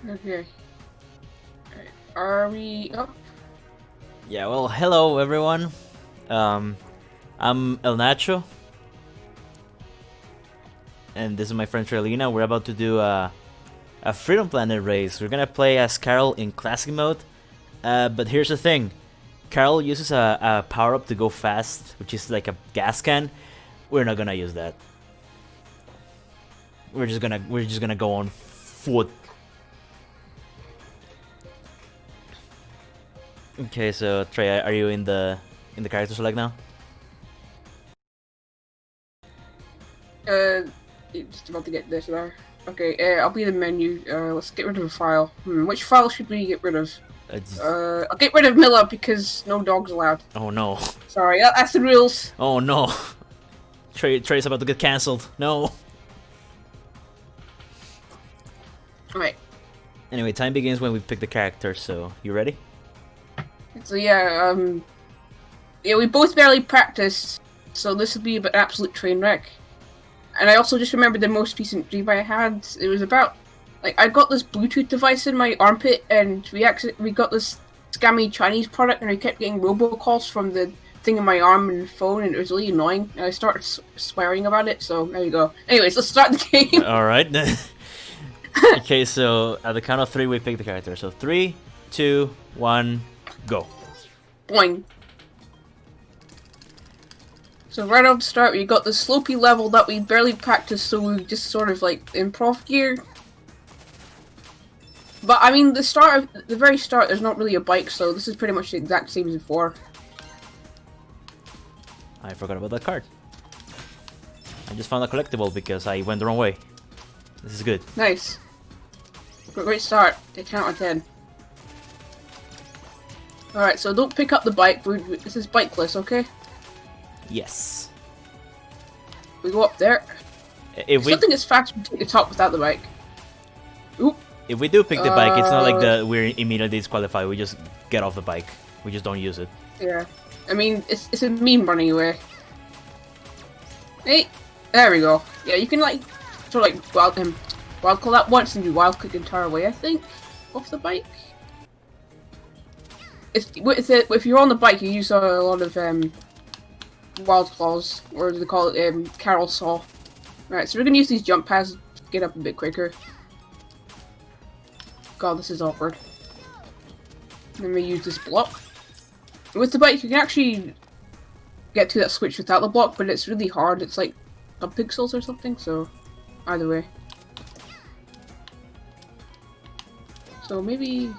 Okay. Are we up? Yeah, well, hello everyone. Um, I'm El Nacho, and this is my friend TreyLina. We're about to do a Freedom Planet race. We're gonna play as Carol in Classic mode, but here's the thing. Carol uses a power-up to go fast, which is like a gas can. We're not gonna use that. We're just gonna go on foot. Okay, so Trey, are you in the character select now? Just about to get this there. Okay, I'll be the menu. Let's get rid of a file. Which file should we get rid of? I'll get rid of Miller because no dogs allowed. Oh no. Sorry, that's the rules. Oh no. Trey's about to get cancelled. No. Alright. Anyway, time begins when we pick the character, so you ready? So yeah, we both barely practiced, so this will be an absolute train wreck. And I also just remembered the most recent dream I had. It was about, like, I got this Bluetooth device in my armpit, and we got this scammy Chinese product, and I kept getting robocalls from the thing in my arm and phone, and it was really annoying. And I started swearing about it, so there you go. Anyways, let's start the game. Alright. Okay, so at the count of 3, we pick the character. So 3, 2, 1, go. Boing. So right off the start, we got the slopey level that we barely practiced, so we just sort of like improv gear. But I mean, the very start, there's not really a bike, so this is pretty much the exact same as before. I forgot about that card. I just found a collectible because I went the wrong way. This is good. Nice. Great start. They count on 10. Alright, so don't pick up the bike. This is bikeless, okay? Yes. We go up there. If we Something is fast, we take the top without the bike. Oop. If we do pick the bike, it's not like we're immediately disqualified. We just get off the bike. We just don't use it. Yeah. I mean, it's a meme running away. Hey, there we go. Yeah, you can like sort of like wild call that once and do wild click the entire way. I think off the bike. If you're on the bike, you use a lot of wild claws, or they call it Carol saw. Right, so we're gonna use these jump pads to get up a bit quicker. God, this is awkward. Then we use this block. With the bike, you can actually get to that switch without the block, but it's really hard. It's like a pixels or something, so either way. So maybe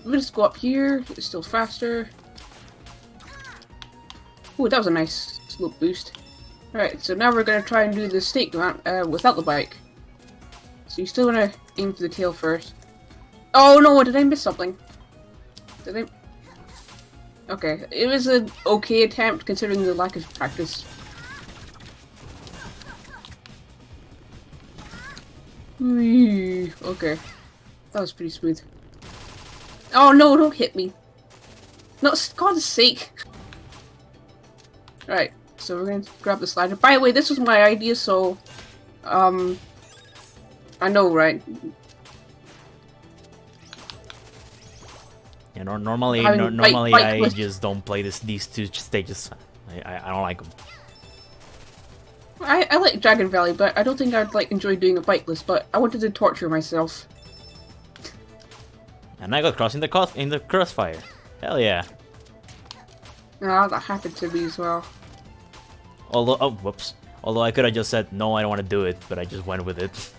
we'll just go up here. It's still faster. Ooh, that was a nice slope boost. Alright, so now we're gonna try and do the stake mount without the bike. So you still wanna aim for the tail first. Oh no, did I miss something? Did I? Okay, it was an okay attempt considering the lack of practice. Whee, okay, that was pretty smooth. Oh no, don't hit me. No, God's sake. Alright, so we're gonna grab the slider. By the way, this was my idea, so I know, right? Yeah, normally I just don't play these two stages. I don't like them. I like Dragon Valley, but I don't think I'd like enjoy doing a bikeless. But I wanted to torture myself. And I got crossed in the crossfire. Hell yeah. Ah, that happened to me as well. Although, whoops. Although I could have just said no, I don't want to do it, but I just went with it.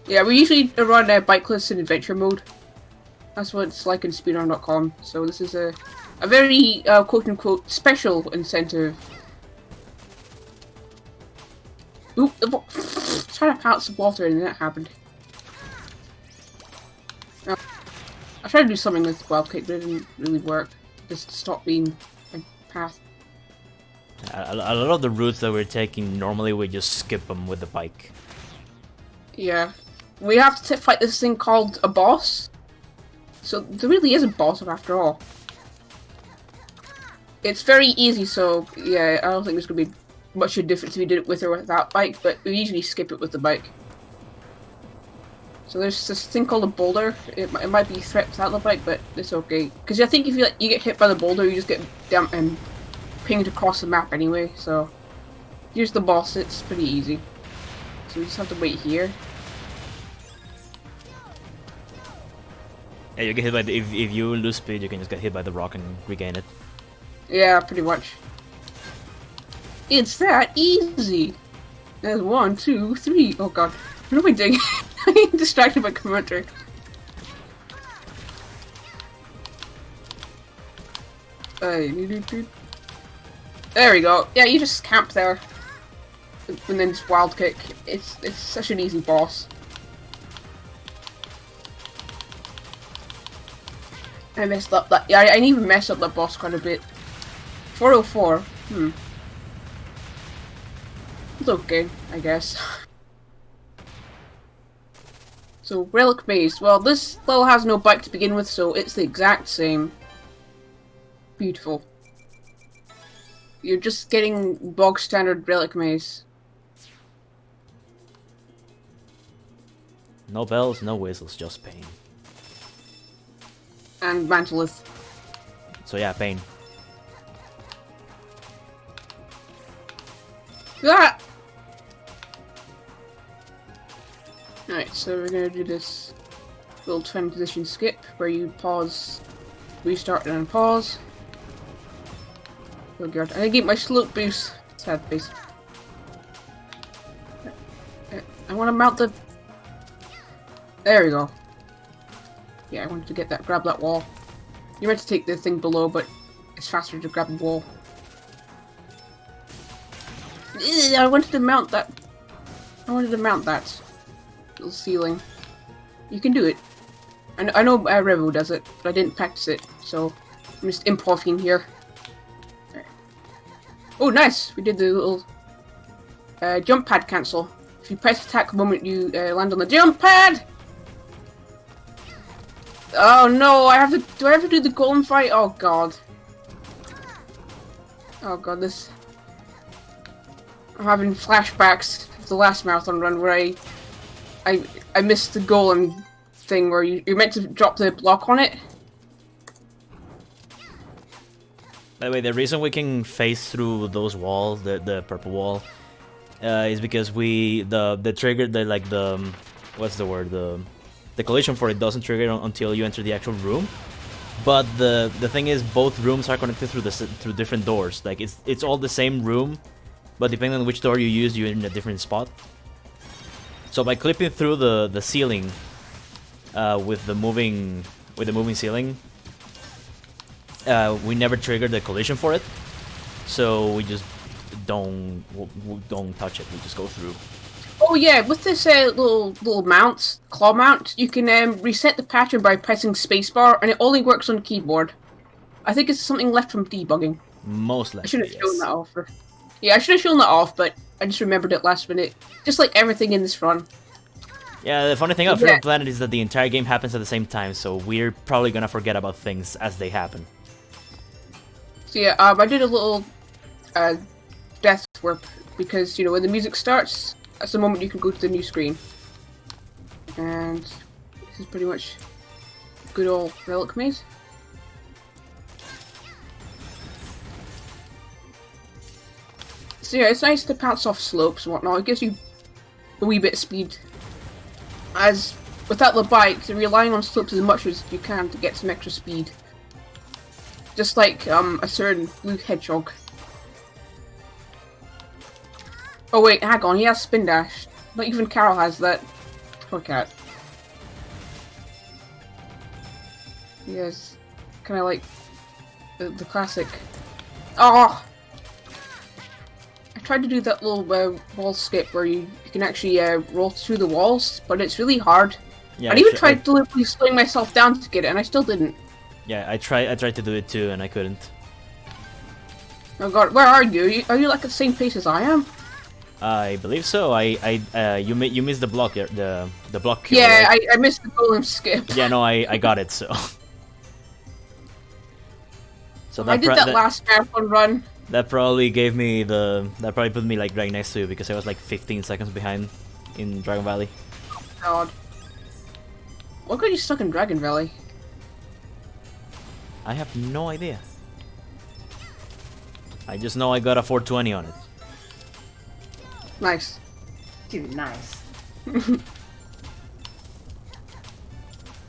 Yeah, we usually run bikeless in adventure mode. That's what it's like in speedrun.com. So this is a very quote-unquote special incentive. Oop, trying to pounce the water and that happened. I tried to do something with wild kick, but it didn't really work. Just stop being a path. A lot of the routes that we're taking, normally we just skip them with the bike. Yeah. We have to fight this thing called a boss. So there really is a boss after all. It's very easy, so yeah, I don't think there's gonna be much of a difference if you did it with or without bike, but we usually skip it with the bike. So there's this thing called a boulder. It might be a threat without the bike, but it's okay. Because I think if you get hit by the boulder, you just get dumped and pinged across the map anyway. So here's the boss. It's pretty easy. So we just have to wait here. Yeah, you get hit by the, if you lose speed, you can just get hit by the rock and regain it. Yeah, pretty much. It's that easy. There's 1, 2, 3. Oh god, what am I doing? I'm distracted by commentary. There we go. Yeah, you just camp there, and then just wild kick. It's such an easy boss. I messed up that. Yeah, I even messed up that boss quite a bit. 404. It's okay, I guess. So, Relic Maze. Well, this level has no bike to begin with, so it's the exact same. Beautiful. You're just getting bog standard Relic Maze. No bells, no whistles, just pain. And Mantolith. So yeah, pain. Ah! Alright, so we're gonna do this little twin position skip where you pause, restart, and then pause. Oh god, I get my slope boost. Sad face. I want to mount the. There we go. Yeah, I wanted to get that, grab that wall. You're meant to take the thing below, but it's faster to grab the wall. I wanted to mount that. I wanted to mount that little ceiling. You can do it. I know Revo does it, but I didn't practice it, so I'm just improving here. Right. Oh, nice! We did the little jump pad cancel. If you press attack the moment you land on the jump pad. Oh no! I have to. Do I have to do the golem fight? Oh god. Oh god, this. I'm having flashbacks of the last marathon run where I missed the golem thing where you're meant to drop the block on it. By the way, the reason we can phase through those walls, the purple wall, is because the trigger, what's the word, the collision for it doesn't trigger until you enter the actual room. But the thing is, both rooms are connected through different doors. Like it's all the same room, but depending on which door you use, you're in a different spot. So by clipping through the ceiling with the moving ceiling, we never triggered the collision for it. So we just don't touch it. We just go through. Oh yeah, with this little mount, claw mount, you can reset the pattern by pressing spacebar, and it only works on the keyboard. I think it's something left from debugging. Most likely, I should have shown that off. Yeah, I should have shown that off, but I just remembered it last minute. Just like everything in this run. Yeah, the funny thing about Freedom Planet is that the entire game happens at the same time, so we're probably gonna forget about things as they happen. So yeah, I did a little death warp because, you know, when the music starts, that's the moment you can go to the new screen. And this is pretty much good old Relic Maze. So yeah, it's nice to bounce off slopes and whatnot. It gives you a wee bit of speed. As without the bike, you're relying on slopes as much as you can to get some extra speed. Just like a certain blue hedgehog. Oh wait, hang on, he has spin dash. Not even Carol has that. Poor cat. He has kind of like the classic. Oh! I tried to do that little wall skip where you can actually roll through the walls, but it's really hard. Yeah, I even tried deliberately slowing myself down to get it, and I still didn't. Yeah, I tried to do it too, and I couldn't. Oh god, where are you? Are you like at the same pace as I am? I believe so. You missed the block, the block kill. Yeah, right? I missed the golem skip. Yeah, no, I got it. So. So I did that last marathon run. That probably gave me the... That probably put me like right next to you because I was like 15 seconds behind in Dragon Valley. God. What got you stuck in Dragon Valley? I have no idea. I just know I got a 420 on it. Nice. Dude, nice.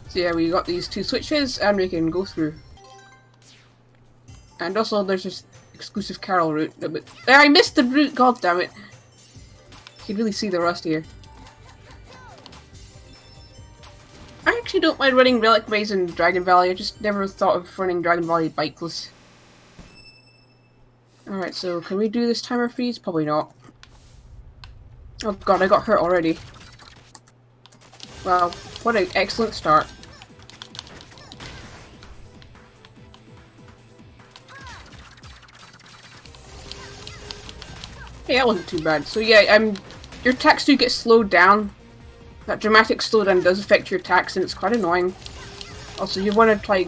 So yeah, we got these 2 switches and we can go through. And also there's this exclusive Carol route. But I missed the route, god damn it. You can really see the rust here. I actually don't mind running Relic Maze in Dragon Valley, I just never thought of running Dragon Valley Bikeless. Alright, so can we do this timer freeze? Probably not. Oh god, I got hurt already. Wow, what an excellent start. Hey, that wasn't too bad. So yeah, your attacks do get slowed down. That dramatic slowdown does affect your attacks and it's quite annoying. Also, you want to try,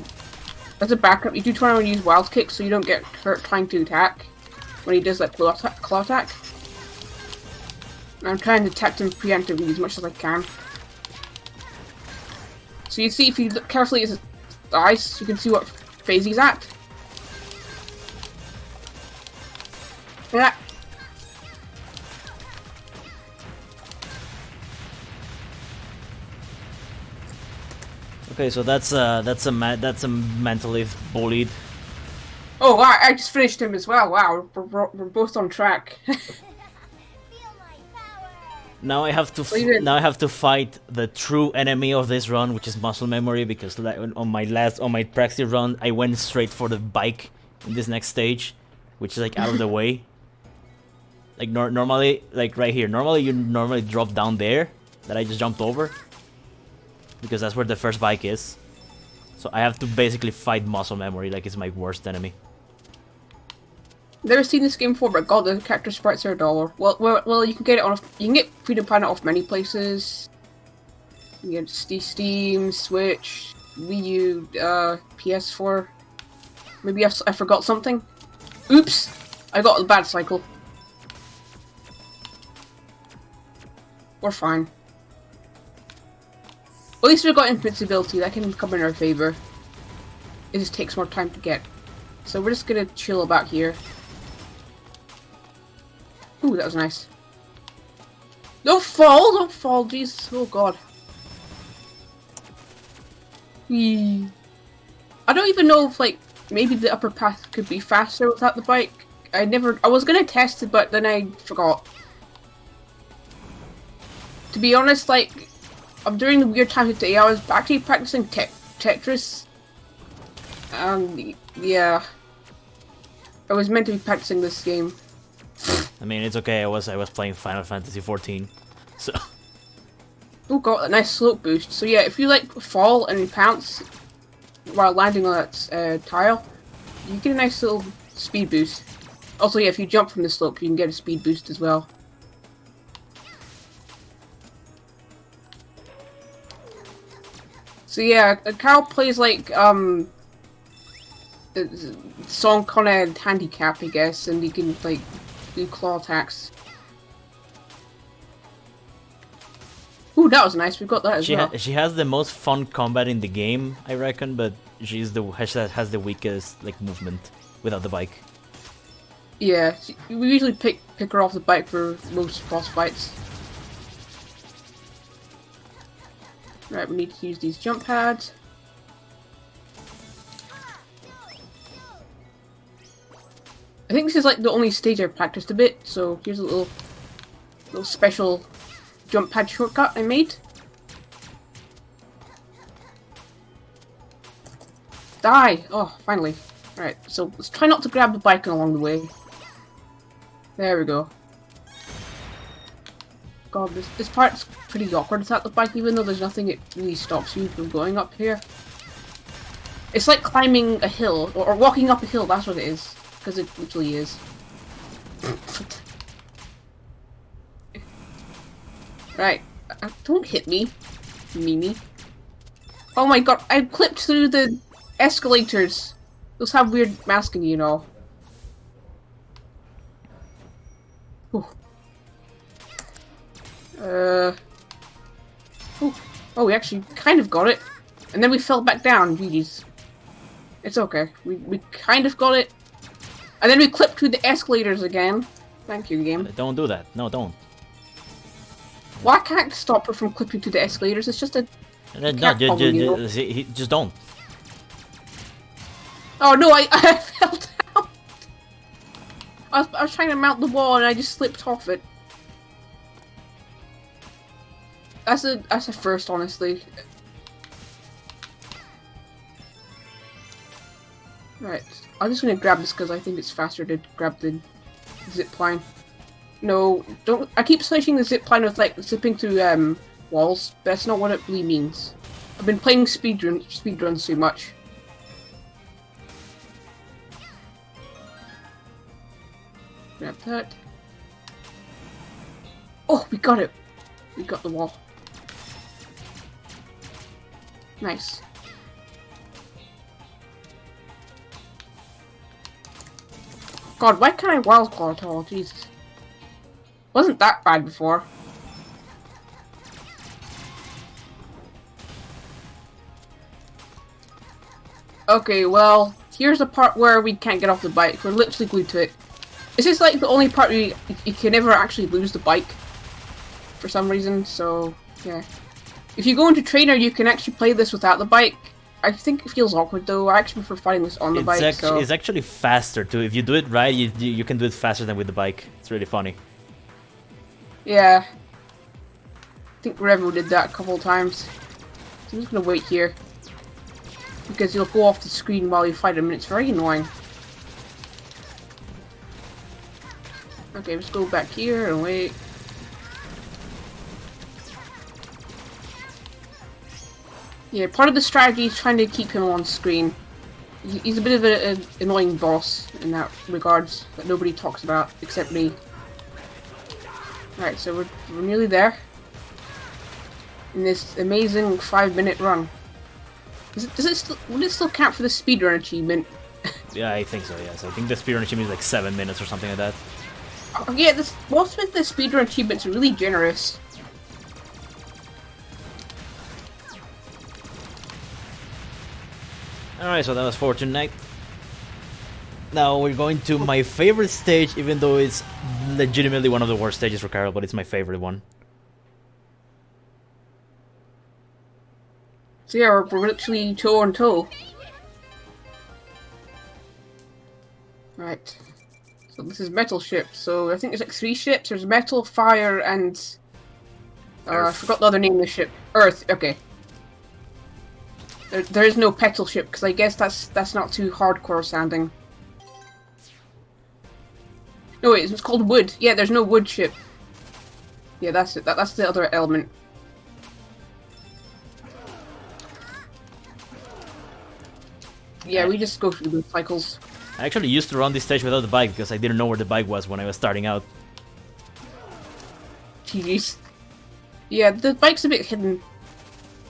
as a backup, you do try to use Wild Kick so you don't get hurt trying to attack when he does that claw attack. And I'm trying to attack him preemptively as much as I can. So you see, if you look carefully at his eyes, you can see what phase he's at. Yeah. Okay, so that's a mentally bullied. Oh, wow, I just finished him as well. Wow, we're both on track. Now I have to fight the true enemy of this run, which is muscle memory, because on my practice run I went straight for the bike in this next stage, which is like out of the way. Like normally, like right here. Normally you drop down there, that I just jumped over, because that's where the first bike is. So I have to basically fight muscle memory like it's my worst enemy. Never seen this game before, but god, the character sprites are $1. Well, you can get it on. You can get Freedom Planet off many places. You can get Steam, Switch, Wii U, PS4. Maybe I forgot something. Oops, I got a bad cycle. We're fine. At least we've got invincibility. That can come in our favor. It just takes more time to get. So we're just gonna chill about here. Ooh, that was nice. Don't fall, jeez. Oh god. Whee. I don't even know if, like, maybe the upper path could be faster without the bike. I was gonna test it, but then I forgot. To be honest, like, during the weird times of the day, I was actually practicing Tetris. Yeah. I was meant to be practicing this game. I mean, it's okay. I was playing Final Fantasy 14, so. Oh god, a nice slope boost. So yeah, if you like fall and pounce while landing on that tile, you get a nice little speed boost. Also, yeah, if you jump from the slope, you can get a speed boost as well. So yeah, Carol plays like song kind of handicap, I guess, and you can like do claw attacks. Ooh, that was nice. We got that as well. She has the most fun combat in the game, I reckon, but she has the weakest like movement without the bike. Yeah, we usually pick her off the bike for most boss fights. Right, we need to use these jump pads. I think this is like the only stage I've practiced a bit, so here's a little special jump pad shortcut I made. Die! Oh, finally. Alright, so let's try not to grab the bike along the way. There we go. God, this part's pretty awkward without the bike, even though there's nothing it really stops you from going up here. It's like climbing a hill, or walking up a hill, that's what it is. Because it literally is. Right. Don't hit me, Mimi. Oh my god, I clipped through the escalators. Those have weird masking, you know. Ooh. Oh, we actually kind of got it. And then we fell back down. Jeez. It's okay. We kind of got it. And then we clipped through the escalators again. Thank you, game. Don't do that. No, don't. Well, I can't stop her from clipping through the escalators. It's just a... No, just don't. Oh, no, I fell down. I was trying to mount the wall and I just slipped off it. That's a first, honestly. Right, I'm just gonna grab this because I think it's faster to grab the zip line. No, don't. I keep switching the zip line with like zipping through walls. That's not what it really means. I've been playing speedruns too much. Grab that. Oh, we got it. We got the wall. Nice. God, why can't I wild claw at all? Jesus. Wasn't that bad before. Okay, well, here's the part where we can't get off the bike. We're literally glued to it. This is like the only part where you can never actually lose the bike. For some reason, so yeah. If you go into trainer, you can actually play this without the bike. I think it feels awkward though. I actually prefer fighting this on the bike. It's actually faster too. If you do it right, you can do it faster than with the bike. It's really funny. Yeah. I think Revo did that a couple of times. So I'm just gonna wait here. Because you'll go off the screen while you fight him and it's very annoying. Okay, let's go back here and wait. Yeah, part of the strategy is trying to keep him on screen. He's a bit of an annoying boss in that regards that nobody talks about except me. Alright, so we're nearly there. In this amazing 5-minute run. Would it still count for the speedrun achievement? Yeah, I think so, yes. I think the speedrun achievement is like 7 minutes or something like that. Oh, yeah, most of the speedrun achievements are really generous. Alright, so that was Fortune Knight. Now we're going to my favorite stage, even though it's legitimately one of the worst stages for Carol, but it's my favorite one. So yeah, we're literally toe on toe. Right. So this is metal ship. So I think there's like 3 ships. There's metal, fire, and... I forgot the other name of the ship. Earth, okay. There is no petal ship, because I guess that's not too hardcore sounding. No wait, it's called wood. Yeah, there's no wood ship. Yeah, that's it. That's the other element. Yeah, we just go through the cycles. I actually used to run this stage without the bike, because I didn't know where the bike was when I was starting out. Jeez. Yeah, the bike's a bit hidden.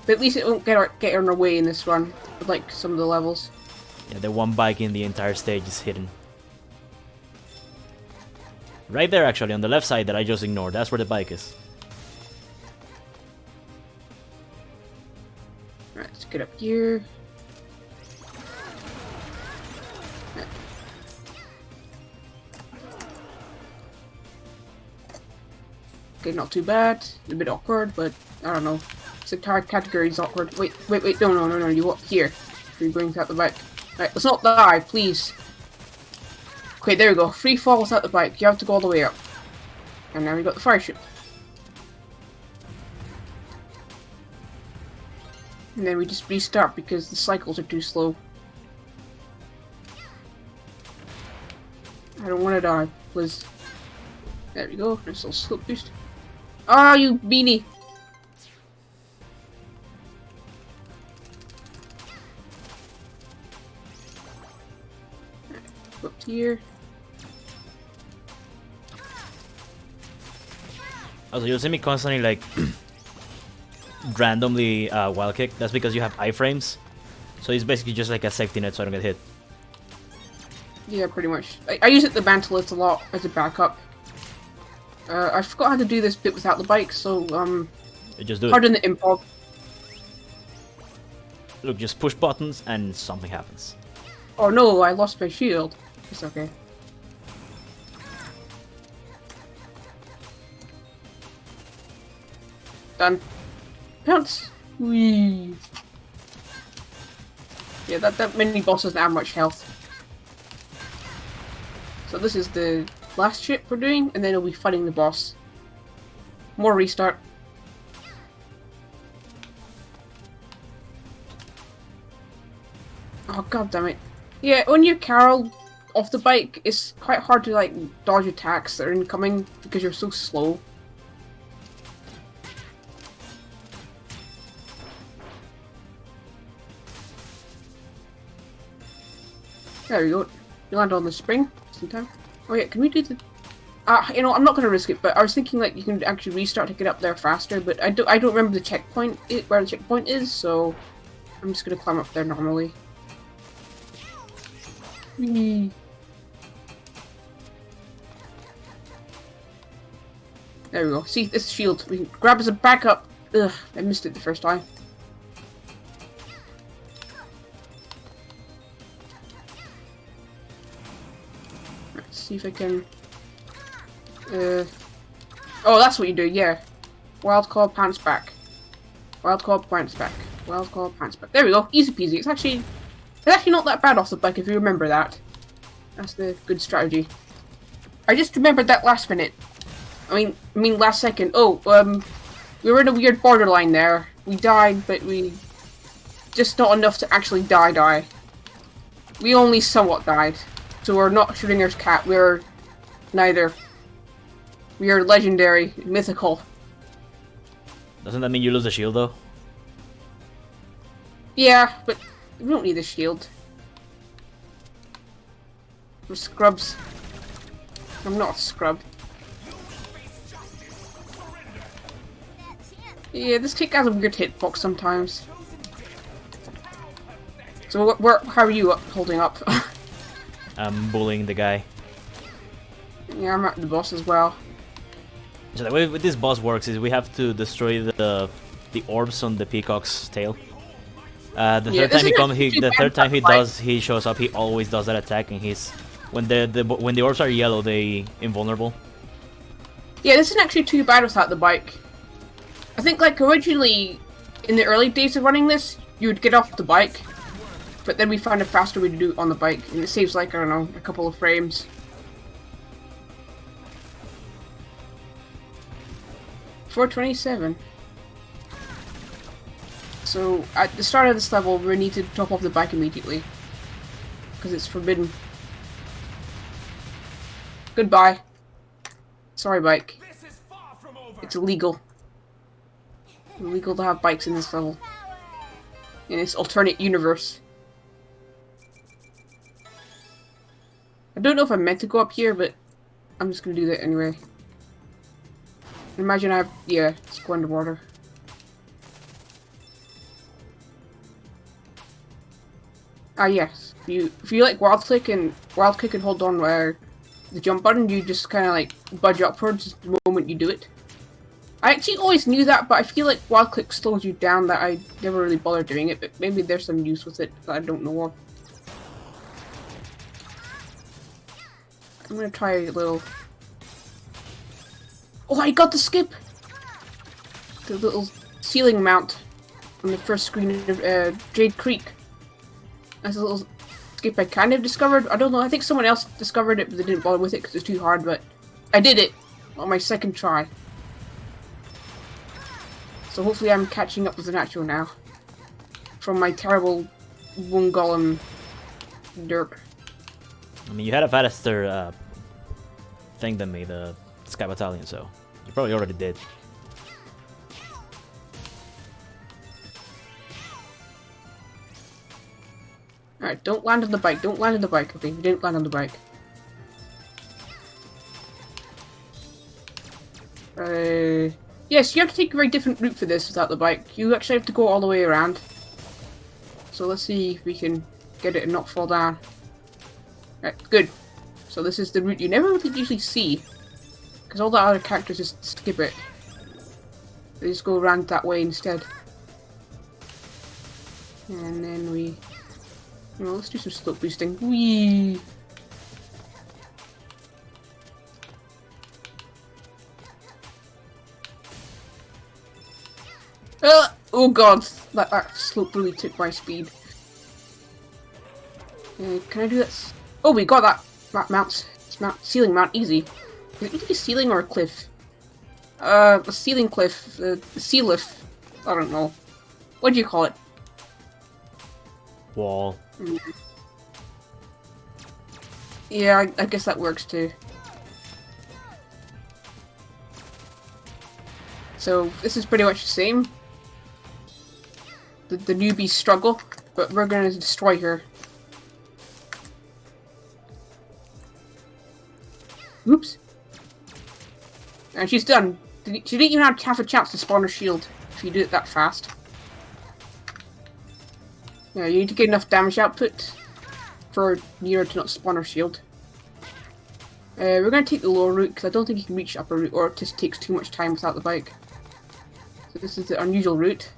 But at least it won't get in our way in this run, like some of the levels. Yeah, the one bike in the entire stage is hidden. Right there, actually, on the left side that I just ignored. That's where the bike is. Alright, let's get up here. Okay, not too bad. A bit awkward, but I don't know. It's entire category is awkward. Wait, no, you walk here. Free brings out the bike. Alright, let's not die, please. Okay, there we go. Free fall without the bike. You have to go all the way up. And now we got the fire ship. And then we just restart because the cycles are too slow. I don't want to die, please. There we go. Nice little slope boost. Ah, you beanie! Up to here. Also, you'll see me constantly like randomly wild kick. That's because you have iframes. So it's basically just like a safety net so I don't get hit. Yeah, pretty much. I use it to mantle it a lot as a backup. I forgot how to do this bit without the bike, so You just do it. pardon the improv. Look, just push buttons and something happens. Oh no, I lost my shield. It's okay. Done. Pounce. Whee. Yeah, that mini boss doesn't have much health. So this is the last ship we're doing, and then we'll be fighting the boss. More restart. Oh god damn it. Yeah, when you're Carol off the bike, it's quite hard to like dodge attacks that are incoming because you're so slow. There we go. You land on the spring just in time. Oh yeah, can we do the... you know, I'm not going to risk it, but I was thinking like you can actually restart to get up there faster, but I don't remember the checkpoint, where the checkpoint is, so I'm just going to climb up there normally. Whee. There we go. See, this shield. We can grab as a backup. Ugh, I missed it the first time. Let's see if I can... Oh, that's what you do, yeah. Wild call, pants back. Wild call, pants back. Wild call, pants back. There we go. Easy peasy. It's actually not that bad off the bike if you remember that. That's the good strategy. I just remembered that last minute. I mean last second. Oh, we were in a weird borderline there. We died, but we... just not enough to actually die. We only somewhat died. So we're not Schrodinger's cat. We're neither. We are legendary, mythical. Doesn't that mean you lose the shield though? Yeah, but we don't need a shield. We're scrubs. I'm not a scrub. Yeah, this kick has a weird hitbox sometimes. So how are you holding up? I'm bullying the guy. Yeah, I'm at the boss as well. So the way this boss works is we have to destroy the orbs on the peacock's tail. The third time he shows up, he always does that attack, and when the orbs are yellow, they invulnerable. Yeah, this isn't actually too bad without the bike. I think like originally, in the early days of running this, you would get off the bike, but then we found a faster way to do it on the bike, and it saves like, I don't know, a couple of frames. 427. So, at the start of this level, we need to top off the bike immediately. Because it's forbidden. Goodbye. Sorry, bike. It's illegal. It's illegal to have bikes in this level. In this alternate universe. I don't know if I'm meant to go up here, but I'm just gonna do that anyway. Imagine let's go underwater. Ah yes, if you like wild click and hold on the jump button, you just kind of like budge upwards the moment you do it. I actually always knew that, but I feel like wild click slows you down that I never really bothered doing it, but maybe there's some use with it that I don't know of. I'm gonna try a little... Oh, I got the skip! The little ceiling mount on the first screen of Jade Creek. That's a little skip I kind of discovered. I don't know, I think someone else discovered it, but they didn't bother with it because it's too hard, but I did it on my second try. So hopefully I'm catching up with the natural now. From my terrible one golem derp. I mean, you had a faster thing than me, the Sky Battalion, so you probably already did. Alright, don't land on the bike. Don't land on the bike. Okay, you didn't land on the bike. Yes, you have to take a very different route for this without the bike. You actually have to go all the way around. So let's see if we can get it and not fall down. Right, good. So this is the route you never really usually see. Because all the other characters just skip it. They just go around that way instead. And then we... Well, let's do some slope boosting. Whee! Oh god! That slope really took my speed. Can I do this? Oh, we got that ceiling mount easy. Is it a ceiling or a cliff? A ceiling cliff. The sea lift. I don't know. What do you call it? Wall. Yeah, I guess that works too. So this is pretty much the same. The newbies struggle, but we're gonna destroy her. Oops. And she's done. She didn't even have half a chance to spawn her shield if you do it that fast. Yeah, you need to get enough damage output for Nero to not spawn her shield. We're going to take the lower route because I don't think you can reach upper route, or it just takes too much time without the bike. So this is the unusual route.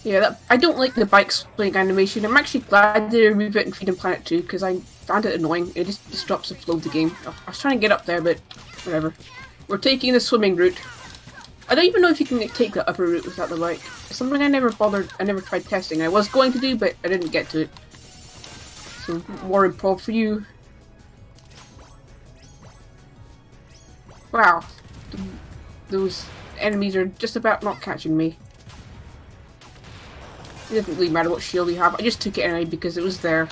Yeah, I don't like the bike spinning animation. I'm actually glad they removed it in Freedom Planet 2 because I found it annoying. It just disrupts the flow of the game. I was trying to get up there, but whatever. We're taking the swimming route. I don't even know if you can take the upper route without the bike. It's something I never tried testing. I was going to do, but I didn't get to it. So, more improv for you. Wow. Those enemies are just about not catching me. It doesn't really matter what shield you have. I just took it anyway because it was there.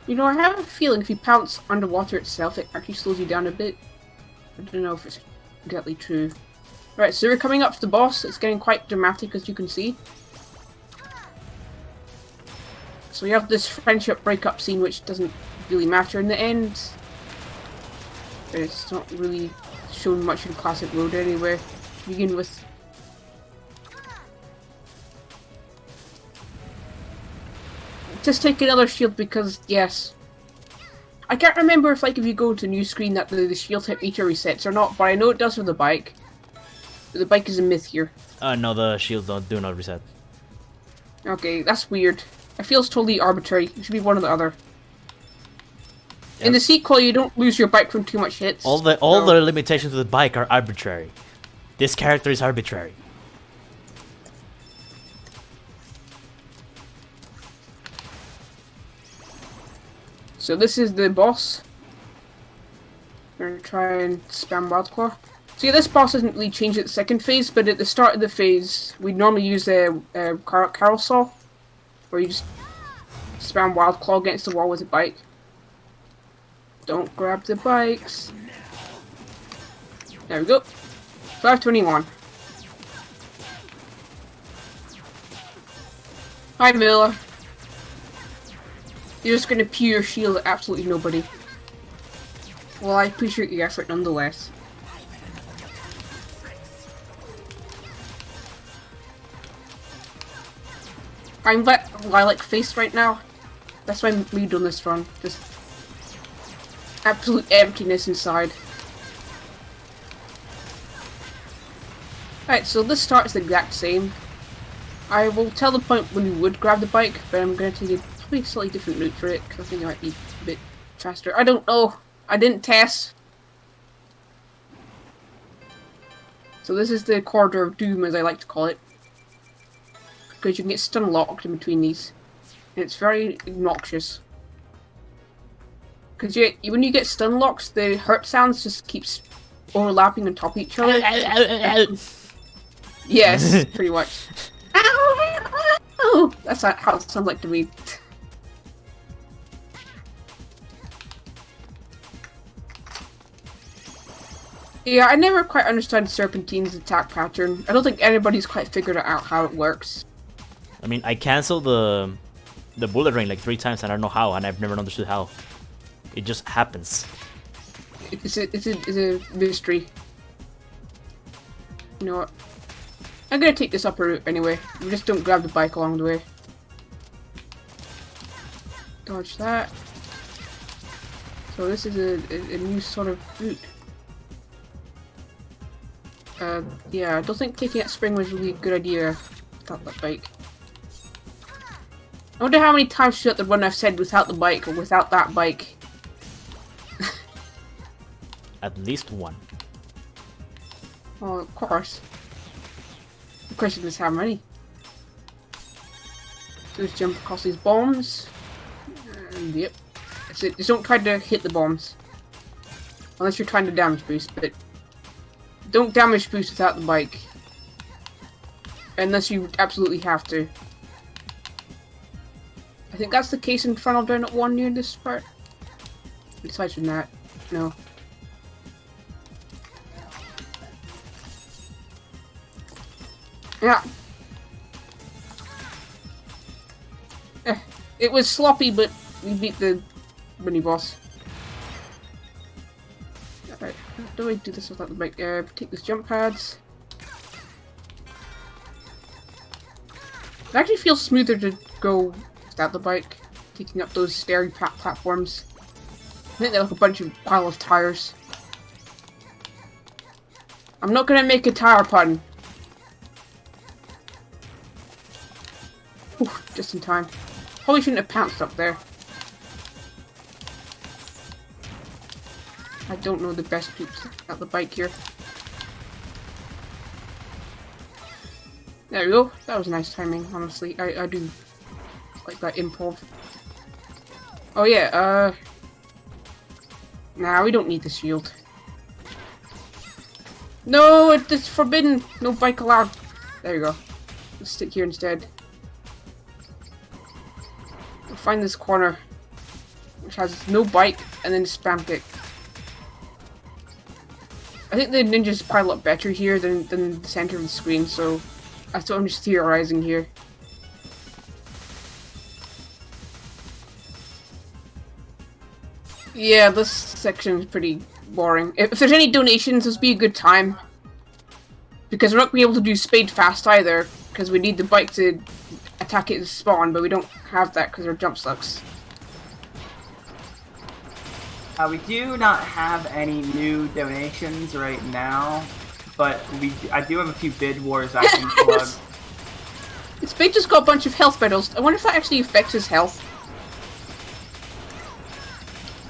You know, I have a feeling if you pounce underwater itself, it actually slows you down a bit. I don't know if it's exactly true. Right, so we're coming up to the boss. It's getting quite dramatic, as you can see. So we have this friendship breakup scene, which doesn't really matter in the end. It's not really shown much in Classic Road anywhere to begin with. Just take another shield because, yes. I can't remember if you go to new screen that the shield type meter resets or not, but I know it does for the bike. But the bike is a myth here. No, the shields do not reset. Okay, that's weird. It feels totally arbitrary. It should be one or the other. Yep. In the sequel, you don't lose your bike from too much hits. All the limitations of the bike are arbitrary. This character is arbitrary. So this is the boss. We're gonna try and spam Wild Claw. So yeah, this boss doesn't really change at the second phase, but at the start of the phase, we normally use a Carol Saw, where you just spam Wild Claw against the wall with a bike. Don't grab the bikes. There we go. 521. Hi, Miller. You're just gonna pew your shield at absolutely nobody. Well, I appreciate your effort nonetheless. I'm lilac face right now. That's why I'm doing this run. Just absolute emptiness inside. Alright, so this starts the exact same. I will tell the point when you would grab the bike, but I'm going to take a probably slightly different route for it, because I think it might be a bit faster. I don't know. I didn't test. So this is the Corridor of Doom, as I like to call it. Because you can get stun locked in between these. And it's very obnoxious. Because when you get stun locks, the hurt sounds just keeps overlapping on top of each other. Yes, pretty much. Ow! That's how it sounds like to me. Yeah, I never quite understood Serpentine's attack pattern. I don't think anybody's quite figured out how it works. I mean, I canceled the bullet rain like 3 times and I don't know how, and I've never understood how. It just happens. It's a mystery. You know what? I'm gonna take this upper route anyway. We just don't grab the bike along the way. Dodge that. So this is a new sort of route. Yeah, I don't think taking that spring was really a good idea without that bike. I wonder how many times throughout the run I've said without the bike or without that bike. At least one. Oh, of course. The question is how many. Just jump across these bombs. And yep. That's it. Just don't try to hit the bombs. Unless you're trying to damage boost, but don't damage boost without the bike. Unless you absolutely have to. I think that's the case in front of Donut 1 near this part. Besides from that, no. Yeah. It was sloppy, but we beat the mini boss. Alright, how do I do this without the bike? Take these jump pads. It actually feels smoother to go without the bike, taking up those stairy platforms. I think they're like a bunch of pile of tires. I'm not gonna make a tire pun. Whew, just in time. Probably shouldn't have pounced up there. I don't know the best routes at the bike here. There we go. That was nice timing, honestly. I do like that improv. Oh yeah, nah, we don't need the shield. No, it's forbidden! No bike allowed. There you go. Let's stick here instead. We'll find this corner, which has no bike, and then spam kick. I think the ninjas pile up better here than the center of the screen, so that's what I'm just theorizing here. Yeah, this section is pretty boring. If there's any donations, this would be a good time. Because we're not going to be able to do Spade fast either, because we need the bike to attack it at spawn, but we don't have that because our jump sucks. We do not have any new donations right now, but I do have a few bid wars I can plug. Spade just got a bunch of health medals. I wonder if that actually affects his health.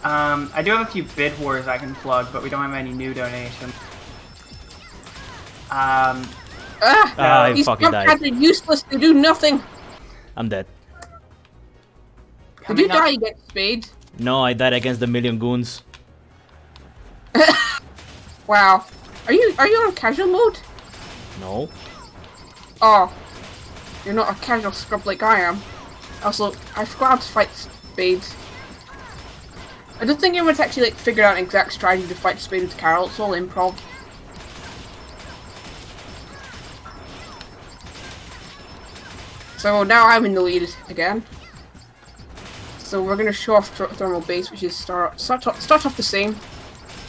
I do have a few bid wars I can plug, but we don't have any new donations. I fucking died. These are useless. They do nothing. I'm dead. Did you die against Spade? No, I died against the million goons. Wow. Are you on casual mode? No. Oh. You're not a casual scrub like I am. Also, I forgot to fight Spade. I don't think anyone's actually figured out an exact strategy to fight Spade with Carol. It's all improv. So now I'm in the lead again. So we're gonna show off thermal base, which is start off the same.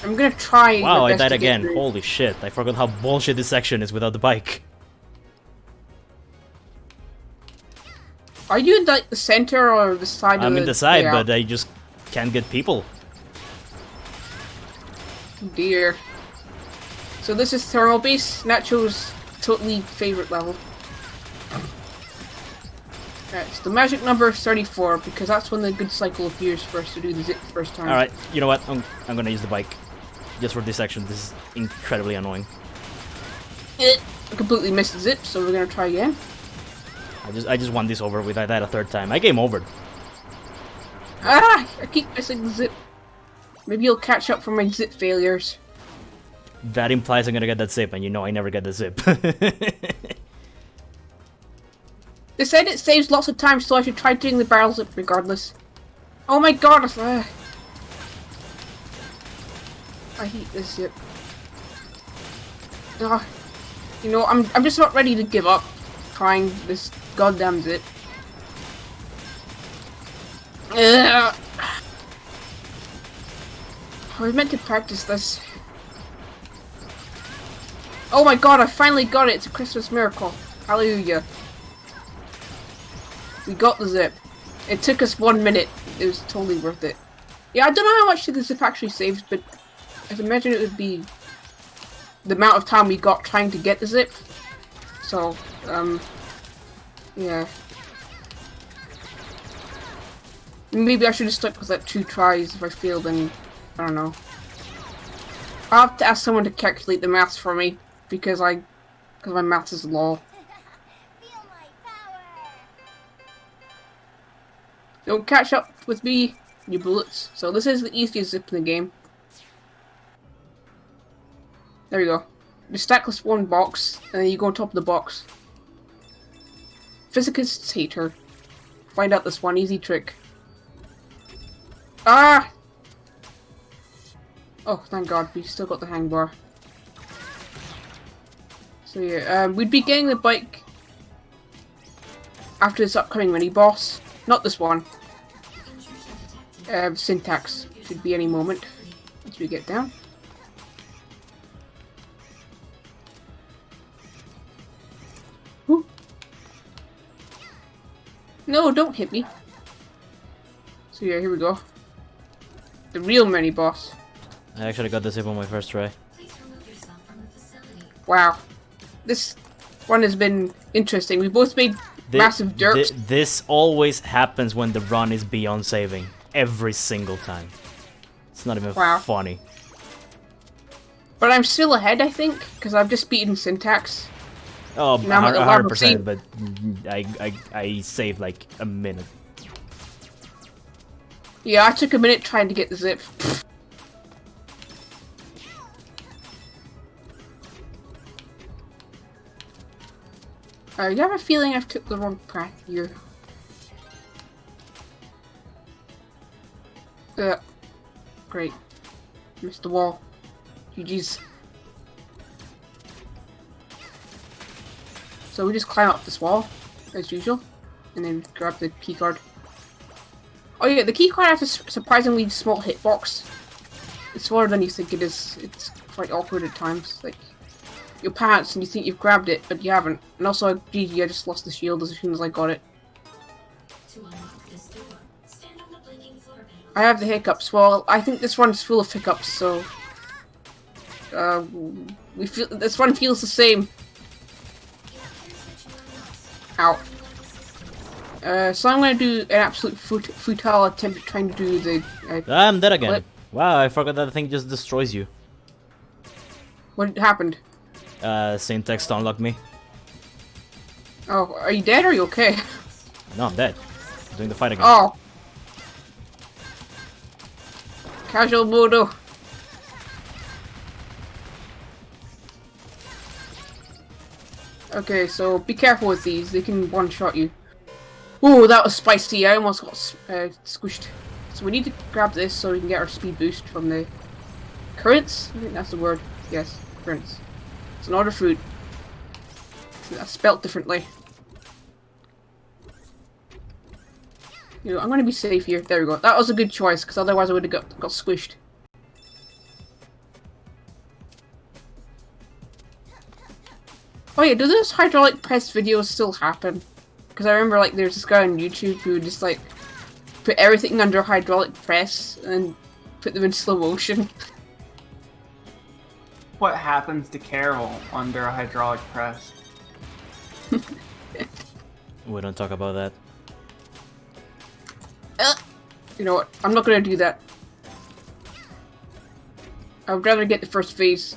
I'm gonna try. Wow, I died again. Holy shit! I forgot how bullshit this section is without the bike. Are you in the center or the side? I'm in the side, but I just can't get people. Oh dear. So this is thermal base, Nacho's totally favorite level. Alright, so the magic number is 34, because that's when the good cycle appears for us to do the zip the first time. Alright, you know what? I'm gonna use the bike. Just for this section. This is incredibly annoying. I completely missed the zip, so we're gonna try again. I just won this over with that a third time. I game over. Ah! I keep missing the zip. Maybe you'll catch up from my zip failures. That implies I'm gonna get that zip, and you know I never get the zip. They said it saves lots of time, so I should try doing the barrel zip regardless. Oh my god! I hate this zip. You know, I'm just not ready to give up trying this goddamn zip. I was meant to practice this. Oh my god, I finally got it! It's a Christmas miracle. Hallelujah. We got the zip. It took us 1 minute. It was totally worth it. Yeah, I don't know how much the zip actually saves, but I can imagine it would be the amount of time we got trying to get the zip. So, yeah. Maybe I should have stuck with like 2 tries. If I failed, then I don't know. I'll have to ask someone to calculate the maths for me because my maths is low. Don't catch up with me, you bullets. So this is the easiest zip in the game. There we go. You stack this one box, and then you go on top of the box. Physicists hate her. Find out this one easy trick. Ah! Oh, thank God, we still got the hang bar. So yeah, we'd be getting the bike after this upcoming mini-boss. Not this one. Syntax should be any moment as we get down. Woo. No, don't hit me. So yeah, here we go. The real mini-boss. I actually got the zip on my first try. Wow. This one has been interesting. We both made massive derps. This always happens when the run is beyond saving. Every single time. It's not even funny. But I'm still ahead, I think, because I've just beaten Syntax. Oh, Now I'm at the 100%, but I saved like a minute. Yeah, I took a minute trying to get the zip. I have a feeling I've took the wrong path here. Great. Missed the wall. GG's. So we just climb up this wall, as usual, and then grab the keycard. Oh yeah, the keycard has a surprisingly small hitbox. It's smaller than you think it is. It's quite awkward at times. Like, your pants and you think you've grabbed it, but you haven't. And also, GG, I just lost the shield as soon as I got it. I have the hiccups. Well, I think this one's full of hiccups, so this one feels the same. Ow. So I'm gonna do an absolute futile attempt at trying to do the. I'm dead again. Flip. Wow, I forgot that thing just destroys you. What happened? Syntax unlocked me. Oh, are you dead or are you okay? No, I'm dead. I'm doing the fight again. Oh. Casual modo. Okay, so be careful with these. They can one-shot you. Ooh, that was spicy. I almost got squished. So we need to grab this so we can get our speed boost from the currents. I think that's the word. Yes, currents. It's an order fruit. That's spelt differently. You know, I'm gonna be safe here. There we go. That was a good choice, because otherwise I would have got squished. Oh yeah, do those hydraulic press videos still happen? Because I remember, like, there's this guy on YouTube who would just, like, put everything under hydraulic press and put them in slow motion. What happens to Carol under a hydraulic press? We don't talk about that. You know what? I'm not gonna do that. I would rather get the first phase.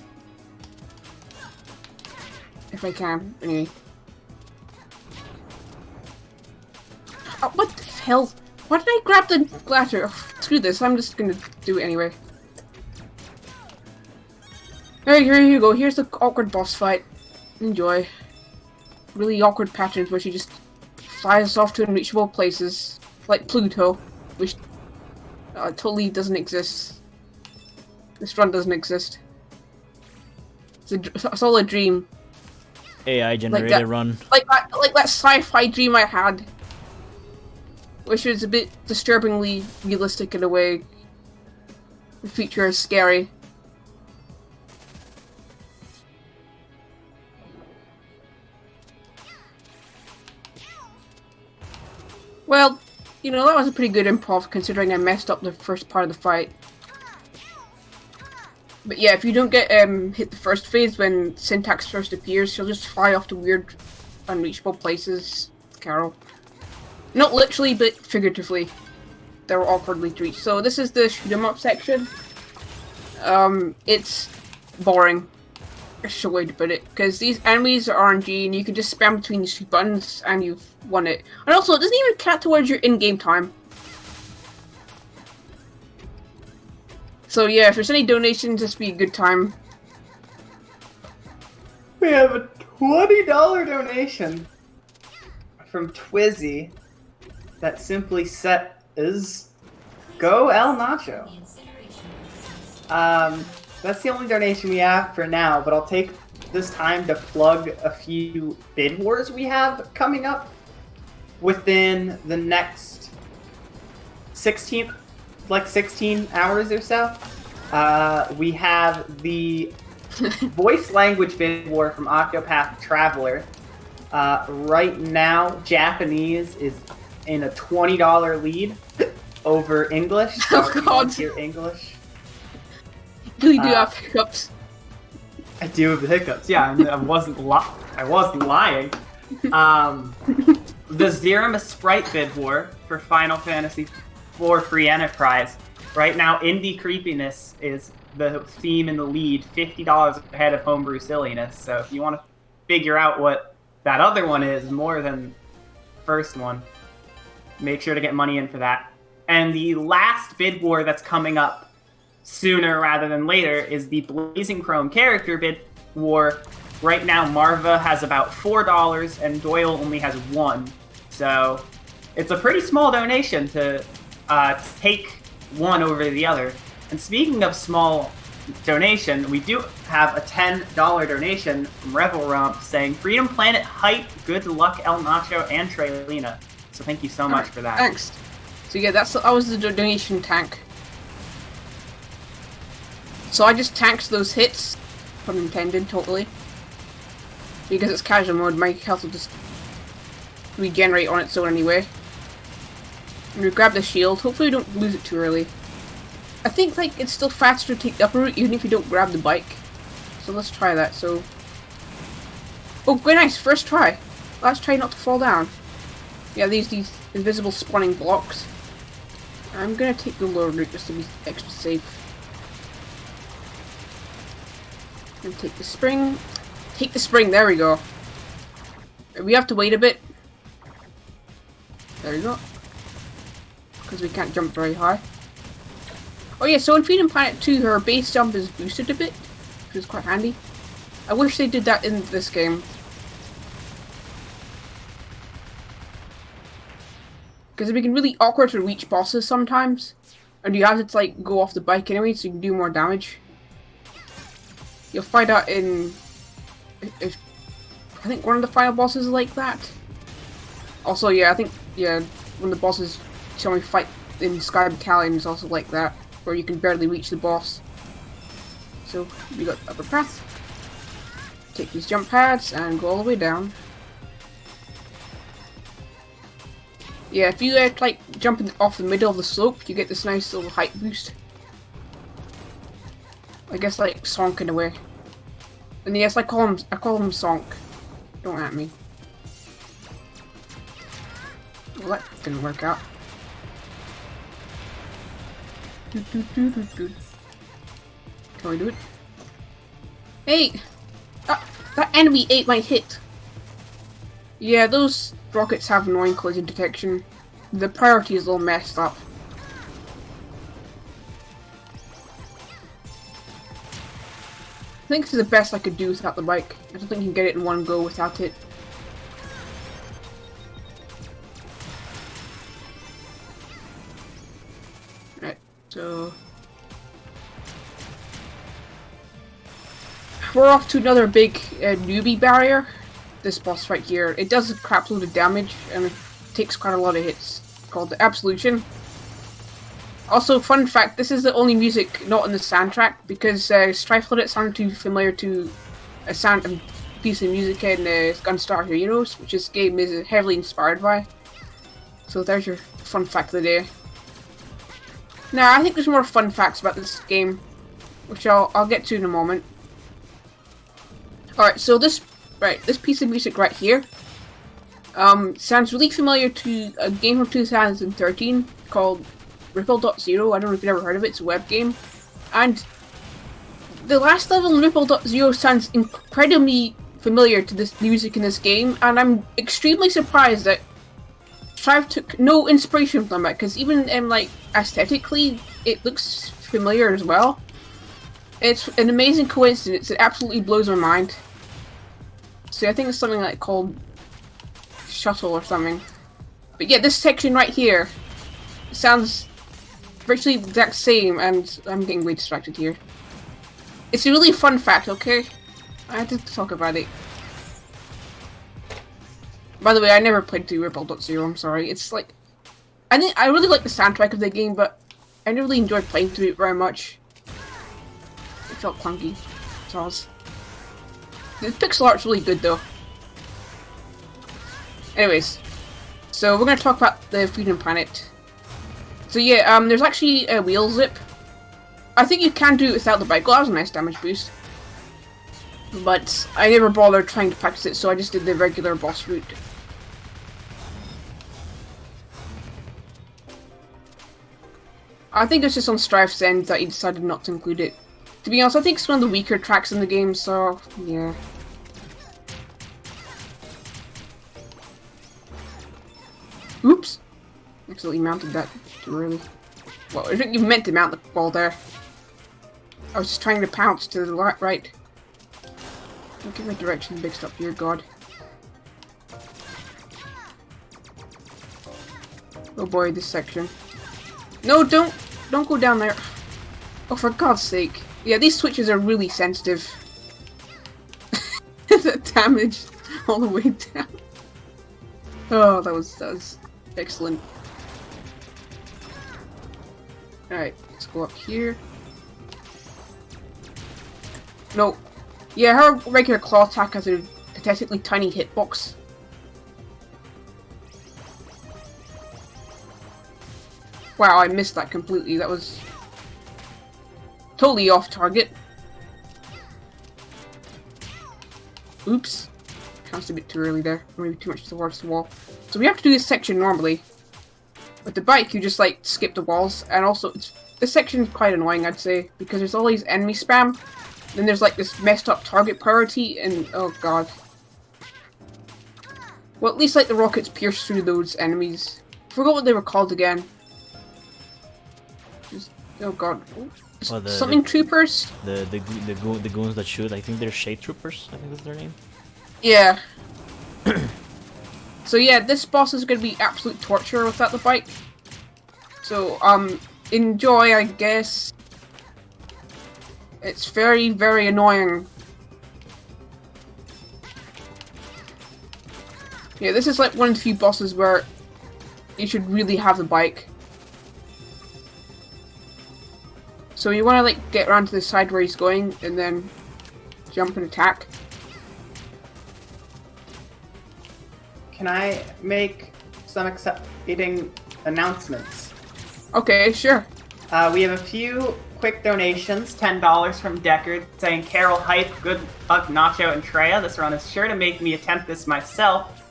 If I can, anyway. Oh, what the hell? Why did I grab the ladder? Oh, screw this, I'm just gonna do it anyway. Alright, here you go. Here's the awkward boss fight. Enjoy. Really awkward patterns where she just flies us off to unreachable places. Like Pluto, which totally doesn't exist. This run doesn't exist. It's all a dream. AI generated run. Like that sci-fi dream I had. Which was a bit disturbingly realistic in a way. The future is scary. Well, you know, that was a pretty good improv considering I messed up the first part of the fight. But yeah, if you don't get hit the first phase when Syntax first appears, she'll just fly off to weird, unreachable places. Carol. Not literally, but figuratively. They're awkwardly to reach. So this is the shoot 'em up section. It's boring. That's the way to put it. Because these enemies are RNG and you can just spam between these two buttons and you've won it. And also, it doesn't even count towards your in-game time. So yeah, if there's any donations, this would be a good time. We have a $20 donation from Twizzy that simply says, "Go El Nacho." That's the only donation we have for now, but I'll take this time to plug a few bid wars we have coming up within the next 16 hours or so. We have the voice language bid war from Octopath Traveler. Right now, Japanese is in a $20 lead over English. So Oh God! Hear English. You do have hiccups. I do have the hiccups. Yeah, I wasn't lying. The Zerima Sprite bid war for Final Fantasy IV Free Enterprise. Right now, indie creepiness is the theme in the lead, $50 ahead of homebrew silliness. So if you want to figure out what that other one is more than the first one, make sure to get money in for that. And the last bid war that's coming up sooner rather than later is the Blazing Chrome character bid war. Right now, Marva has about $4 and Doyle only has 1. So it's a pretty small donation to take one over the other. And speaking of small donation, we do have a $10 donation from Revel Romp saying, "Freedom Planet hype, good luck El Nacho and TreyLina." So thank you so much for that. Thanks. So yeah, that was the donation tank. So I just tanked those hits, pun intended, totally. Because it's casual mode, my health will just regenerate on its own anyway. And we grab the shield, hopefully we don't lose it too early. I think like it's still faster to take the upper route even if you don't grab the bike. So let's try that, so... Oh, very nice, first try. Let's try not to fall down. Yeah, these invisible spawning blocks. I'm gonna take the lower route just to be extra safe. And take the spring. Take the spring, there we go. We have to wait a bit. There we go. Because we can't jump very high. Oh yeah, so in Freedom Planet 2, her base jump is boosted a bit, which is quite handy. I wish they did that in this game. Because it can be really awkward to reach bosses sometimes. And you have to like go off the bike anyway, so you can do more damage. You'll find out in... I think one of the final bosses is like that. Also, yeah, I think, yeah, when the bosses show me fight in Sky Battalion is also like that, where you can barely reach the boss. So, we got upper path. Take these jump pads and go all the way down. Yeah, if you like jumping off the middle of the slope, you get this nice little height boost. I guess like Sonk in a way. And yes, I call him Sonk. Don't at me. Well, that didn't work out. Can we do it? Hey! That enemy ate my hit! Yeah, those rockets have annoying collision detection. The priority is all messed up. I think this is the best I could do without the bike. I don't think you can get it in one go without it. Right, so... we're off to another big newbie barrier. This boss right here. It does a crap load of damage and it takes quite a lot of hits. It's called the Absolution. Also, fun fact, this is the only music not on the soundtrack, because Strife let it sound too familiar to a piece of music in Gunstar Heroes, which this game is heavily inspired by. So there's your fun fact of the day. Now, I think there's more fun facts about this game, which I'll get to in a moment. Alright, so this piece of music right here sounds really familiar to a game from 2013 called Ripple.Zero. I don't know if you've ever heard of it. It's a web game. And the last level in Ripple.Zero sounds incredibly familiar to this music in this game, and I'm extremely surprised that Strive took no inspiration from it, because even like aesthetically, it looks familiar as well. It's an amazing coincidence. It absolutely blows my mind. So I think it's something like called Shuttle or something. But yeah, this section right here sounds virtually the exact same, and I'm getting way distracted here. It's a really fun fact, okay? I had to talk about it. By the way, I never played through Ripple.Zero, I'm sorry. It's like... I really like the soundtrack of the game, but I never really enjoyed playing through it very much. It felt clunky. Charles. The pixel art's really good, though. Anyways. So, we're gonna talk about the Freedom Planet. So yeah, there's actually a wheel zip. I think you can do it without the bike. Well, that was a nice damage boost. But I never bothered trying to practice it, so I just did the regular boss route. I think it's just on Strife's end that he decided not to include it. To be honest, I think it's one of the weaker tracks in the game, so yeah. Oops! Accidentally mounted that too early. Well, I think you meant to mount the ball there. I was just trying to pounce to the right. Look at my direction mixed up here, God. Oh boy, this section. No, don't go down there. Oh, for God's sake. Yeah, these switches are really sensitive. The damage all the way down. Oh, that was excellent. Alright, let's go up here. No. Yeah, her regular claw attack has a pathetically tiny hitbox. Wow, I missed that completely. That was totally off target. Oops. Pounced a bit too early there. Maybe too much towards the wall. So we have to do this section normally. With the bike, you just like skip the walls, and also this section is quite annoying, I'd say, because there's all these enemy spam. Then there's like this messed up target priority, and oh god. Well, at least like the rockets pierce through those enemies. Forgot what they were called again. Just, oh god. Well, something troopers? The goons that shoot, I think they're shade troopers, I think that's their name. Yeah. So yeah, this boss is going to be absolute torture without the bike. So, enjoy, I guess. It's very, very annoying. Yeah, this is like one of the few bosses where you should really have the bike. So you want to like get around to the side where he's going and then jump and attack. Can I make some exciting announcements? Okay, sure. We have a few quick donations. $10 from Deckard saying, Carol hype, good luck Nacho and Treya. This run is sure to make me attempt this myself.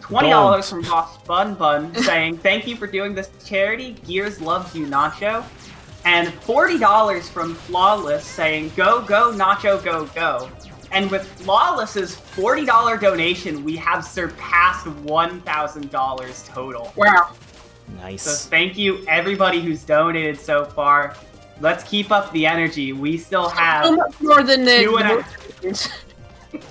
$20 from Boss Bun Bun saying, thank you for doing this charity. Gears loves you, Nacho. And $40 from Flawless saying, go, go, Nacho, go, go. And with Flawless's $40 donation, we have surpassed $1,000 total. Wow. Nice. So thank you everybody who's donated so far. Let's keep up the energy. We still have so much more than the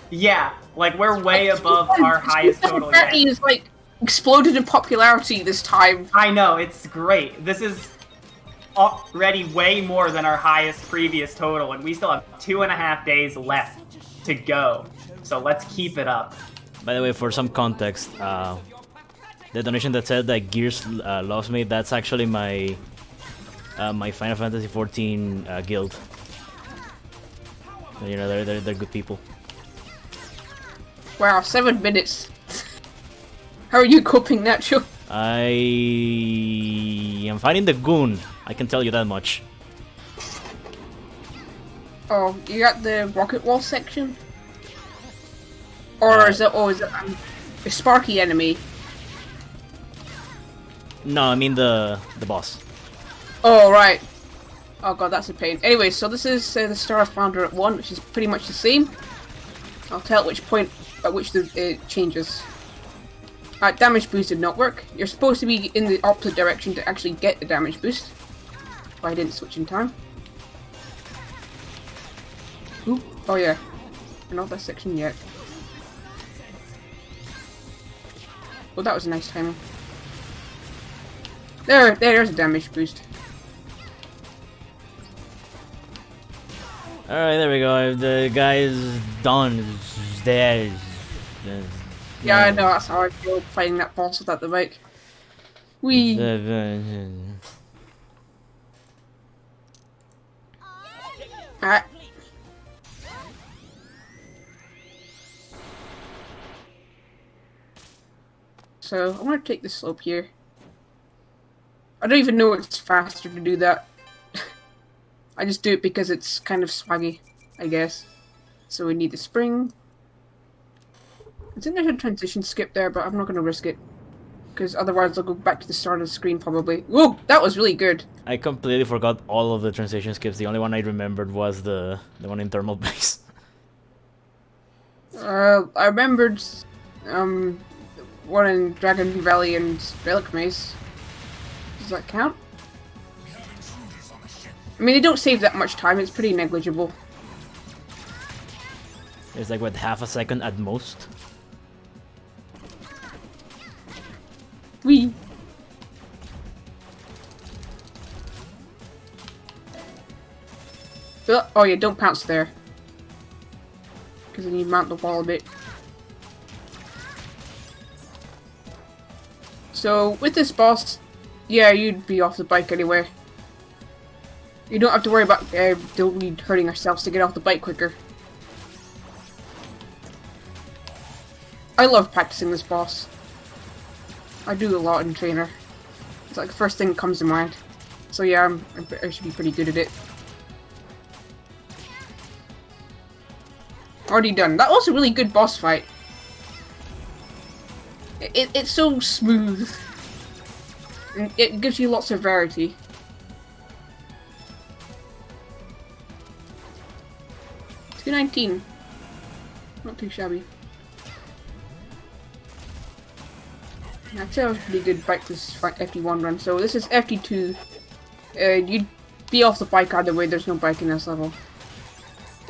yeah, like we're way above our highest total yet. He's like exploded in popularity this time. I know, it's great. This is already way more than our highest previous total, and we still have 2.5 days left to go. So let's keep it up. By the way, for some context, the donation that said that Gears loves me, that's actually my my Final Fantasy 14 guild. You know, they're good people. Wow, 7 minutes. How are you coping, Nacho? I am fighting the goon. I can tell you that much. Oh, you got the rocket wall section? Or is it a Sparky enemy? No, I mean the boss. Oh, right. Oh god, that's a pain. Anyway, so this is the Star of Flounder at 1, which is pretty much the same. I'll tell at which point at which it changes. Damage boost did not work. You're supposed to be in the opposite direction to actually get the damage boost. But I didn't switch in time. Ooh, oh yeah. We're not that section yet. Well, that was a nice timing. There's a damage boost. Alright, there we go. The guy is done. He's dead. Yeah, I know, that's how I feel fighting that boss without the bike. Wee. Alright. So, I'm gonna take the slope here. I don't even know it's faster to do that. I just do it because it's kind of swaggy, I guess. So we need the spring. I think there's a transition skip there, but I'm not going to risk it. Because otherwise I'll go back to the start of the screen probably. Whoa, that was really good. I completely forgot all of the transition skips. The only one I remembered was the one in Thermal Base. I remembered one in Dragon Valley and Relic Maze. Does that count? I mean, they don't save that much time, it's pretty negligible. It's like, what, half a second at most? Wee. Oh yeah, don't pounce there. Because then you mount the wall a bit. So, with this boss, yeah, you'd be off the bike anyway. You don't have to worry about don't need hurting ourselves to get off the bike quicker. I love practicing this boss. I do a lot in Trainer. It's like the first thing that comes to mind. So yeah, I should be pretty good at it. Already done. That was a really good boss fight. It's so smooth. And it gives you lots of variety. $2.19. Not too shabby. That's a pretty good bike this FD1 run. So this is FD2. You'd be off the bike either way, there's no bike in this level.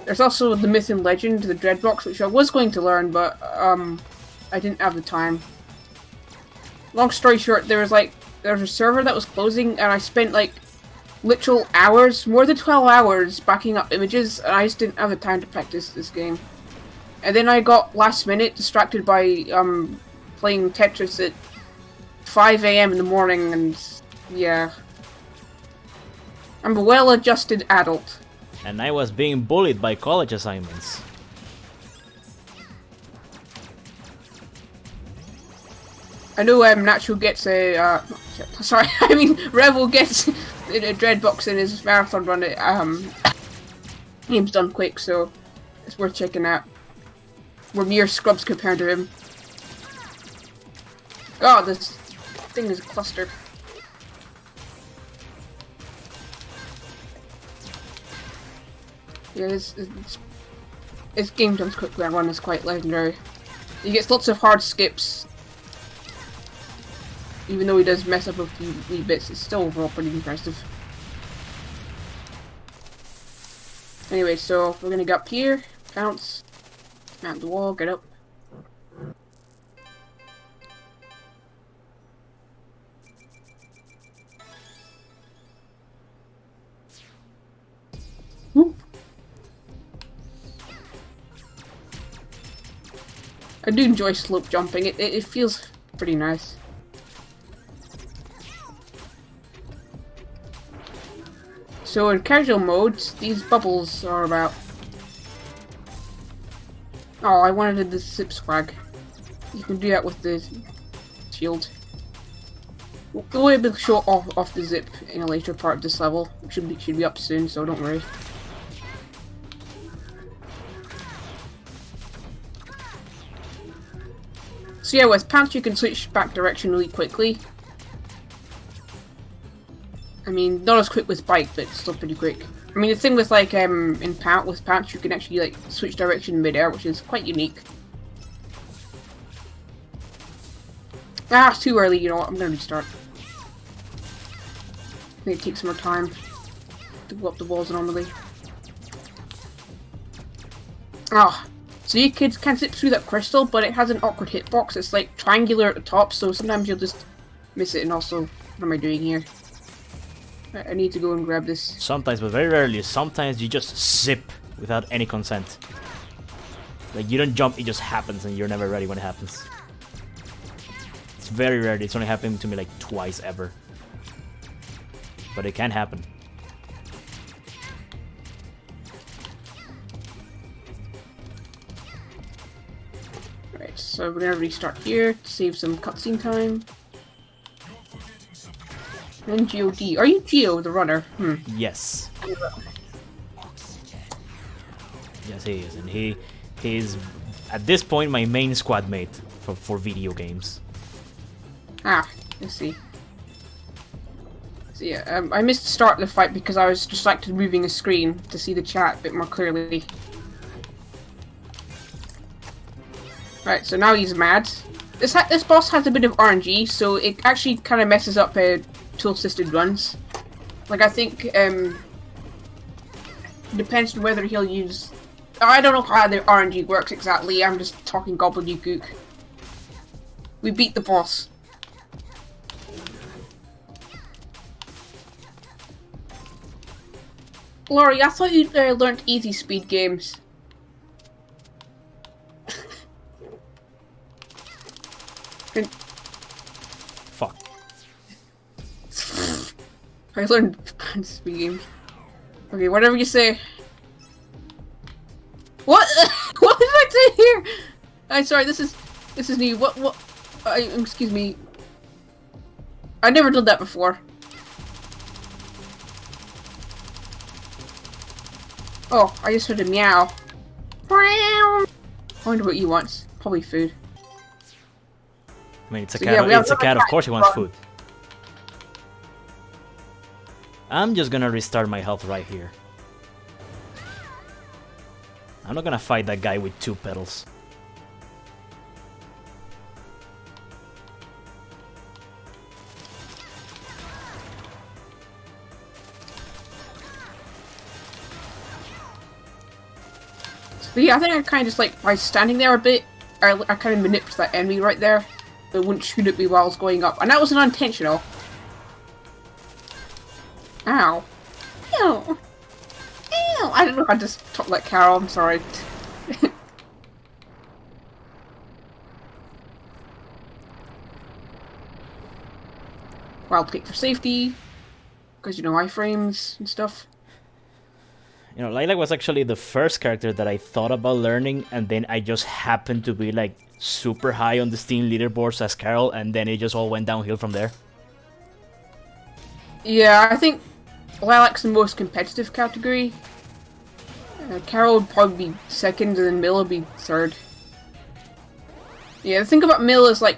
There's also the Myth and Legend, the Dreadbox, which I was going to learn, but I didn't have the time. Long story short, there was a server that was closing, and I spent like literal hours, more than 12 hours, backing up images, and I just didn't have the time to practice this game. And then I got last minute distracted by playing Tetris at 5 AM in the morning, and yeah. I'm a well-adjusted adult. And I was being bullied by college assignments. I know Nacho gets a sorry, I mean Revel gets a Dreadbox in his marathon run. Game's done quick, so it's worth checking out. We're mere scrubs compared to him. God, this thing is a cluster. Yeah, his game jumps quickly and run is quite legendary. He gets lots of hard skips. Even though he does mess up a few wee bits, it's still overall pretty impressive. Anyway, so we're gonna get up here, bounce, mount the wall, get up. Whoop. I do enjoy slope jumping, it feels pretty nice. So in casual modes, these bubbles are about... Oh, I wanted the zip swag. You can do that with the shield. We'll be able to show off the zip in a later part of this level. It should be up soon, so don't worry. So yeah, with pants you can switch back direction really quickly. I mean, not as quick with bike, but still pretty quick. I mean, the thing with like with pants you can actually like switch direction mid-air, which is quite unique. Ah, it's too early. You know what? I'm gonna restart. I think it takes more time to go up the walls normally. Ah, so you kids can zip through that crystal, but it has an awkward hitbox. It's like triangular at the top, so sometimes you'll just miss it. And also, what am I doing here? I need to go and grab this. Sometimes, but very rarely. Sometimes you just zip without any consent. Like you don't jump, it just happens, and you're never ready when it happens. It's very rare. It's only happened to me like twice ever. But it can happen. Right, so we're gonna restart here to save some cutscene time. And GOD. Are you Geo, the runner? Yes. Yes, he is, and he's at this point my main squad mate for video games. Ah, let's see. So yeah, I missed the start of the fight because I was distracted moving the screen to see the chat a bit more clearly. Right, so now he's mad. This boss has a bit of RNG, so it actually kind of messes up tool-assisted runs. Like, I think, depends on whether he'll use... I don't know how the RNG works exactly, I'm just talking gobbledygook. We beat the boss. Laurie, I thought you learned easy speed games. Fuck. I learned speed games. Okay, whatever you say. What? What did I say here? I'm sorry. This is new. What? Excuse me. I never done that before. Oh, I just heard a meow. I wonder what he wants. Probably food. I mean, it's a So, cat. yeah, It's a cat. Of course, he wants food. I'm just gonna restart my health right here. I'm not gonna fight that guy with 2 pedals. But yeah, I think I kind of just like, by standing there a bit, I kind of manipulated that enemy right there. So it wouldn't shoot at me while I was going up. And that wasn't unintentional. Ow. Ew. Ew. I don't know how to just talk like Carol, I'm sorry. Wild pick for safety. Because, you know, iframes and stuff. You know, Lilac was actually the first character that I thought about learning, and then I just happened to be like super high on the Steam leaderboards as Carol, and then it just all went downhill from there. Yeah, I think Lilac's the most competitive category. Carol would probably be second, and then Mill would be third. Yeah, the thing about Mill is like,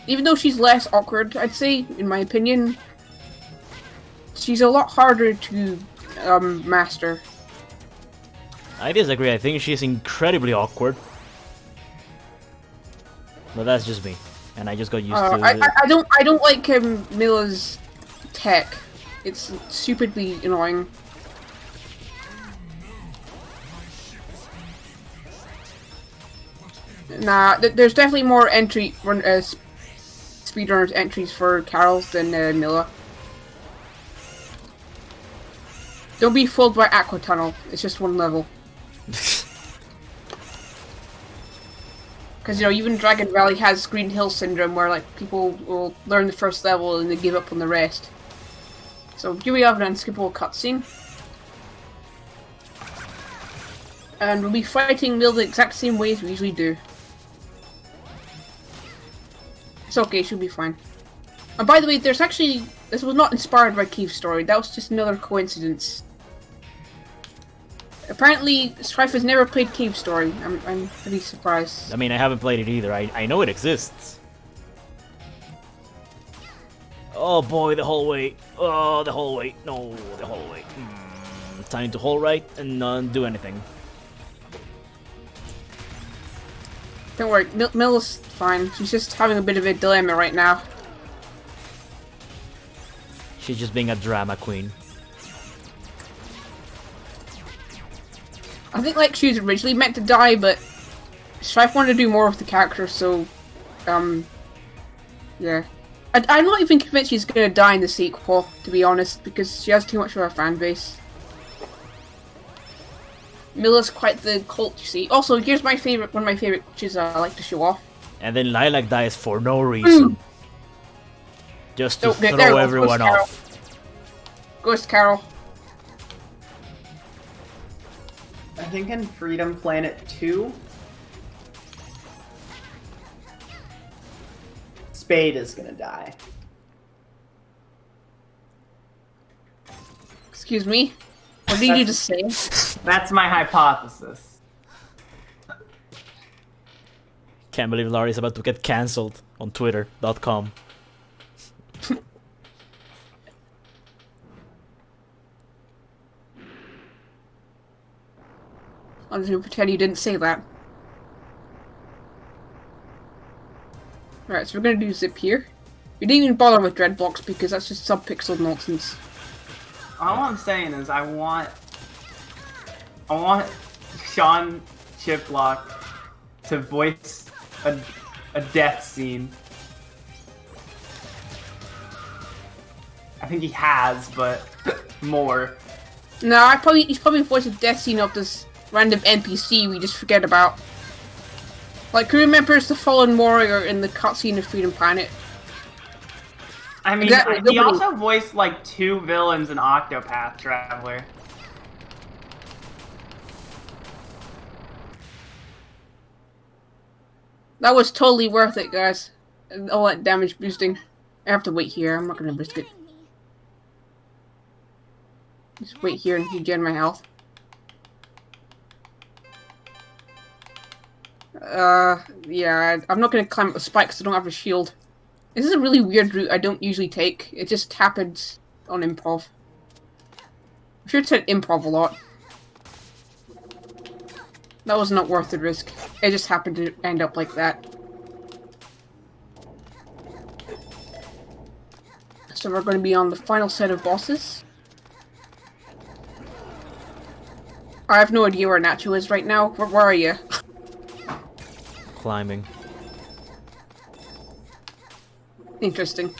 even though she's less awkward, I'd say, in my opinion, she's a lot harder to master. I disagree. I think she's incredibly awkward. But that's just me, and I just got used to it. I don't like Milla's tech. It's stupidly annoying. Nah, there's definitely more speedrunners entries for Carol's than Milla. Don't be fooled by Aqua Tunnel. It's just one level. Because, you know, even Dragon Valley has Green Hill Syndrome, where, like, people will learn the first level and they give up on the rest. So here we have an unskippable cutscene. And we'll be fighting Mill the exact same way as we usually do. It's okay, it should be fine. And by the way, there's actually... This was not inspired by Cave's story, that was just another coincidence. Apparently, Strife has never played Cave's story. I'm pretty surprised. I mean, I haven't played it either. I know it exists. Oh boy, the hallway. Oh, the hallway. No, the hallway. Time to hold right and not do anything. Don't worry, Mill's fine. She's just having a bit of a dilemma right now. She's just being a drama queen. I think like she was originally meant to die, but Strife wanted to do more with the character, so yeah. I'm not even convinced she's gonna die in the sequel, to be honest, because she has too much of a fan base. Milla's quite the cult, you see. Also, here's my favorite, one of my favorite glitches I like to show off. And then Lilac dies for no reason. Just to throw everyone off. Ghost Carol. I think in Freedom Planet 2, Spade is gonna die. Excuse me? What did you just say? That's my hypothesis. Can't believe Laurie's about to get cancelled on Twitter.com. I'm just gonna pretend you didn't say that. Alright, so we're gonna do zip here. We didn't even bother with dread blocks because that's just sub-pixel nonsense. All I'm saying is I want Sean Chiplock to voice a death scene. I think he has, but more. No, he's probably voiced a death scene of this random NPC we just forget about. Like, who remembers the fallen warrior in the cutscene of Freedom Planet? I mean, exactly, he also voiced like 2 villains in Octopath Traveler. That was totally worth it, guys. All that damage boosting. I have to wait here. I'm not gonna risk it. Just wait here and regen my health. Yeah, I'm not gonna climb up the spike because I don't have a shield. This is a really weird route I don't usually take. It just happens on improv. I'm sure it said improv a lot. That was not worth the risk. It just happened to end up like that. So we're going to be on the final set of bosses. I have no idea where Nacho is right now. Where are you? Climbing. Interesting.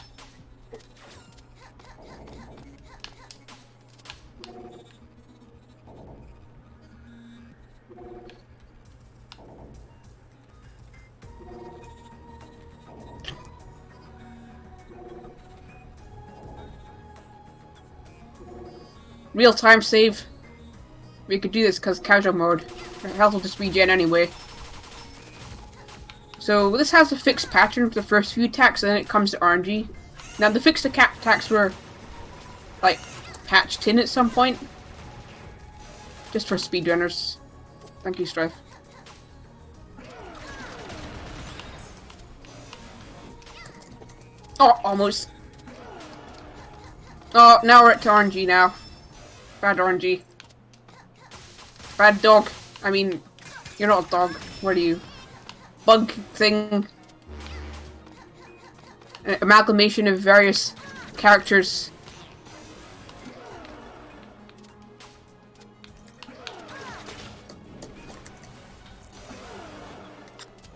Real-time save. We could do this because casual mode. Our health will just regen anyway. So this has a fixed pattern for the first few attacks, and then it comes to RNG. Now the fixed attacks were like patched in at some point, just for speedrunners. Thank you, Strife. Oh, almost. Oh, now we're at RNG now. Bad RNG. Bad dog. I mean, you're not a dog. What are you? Bug thing. An amalgamation of various characters.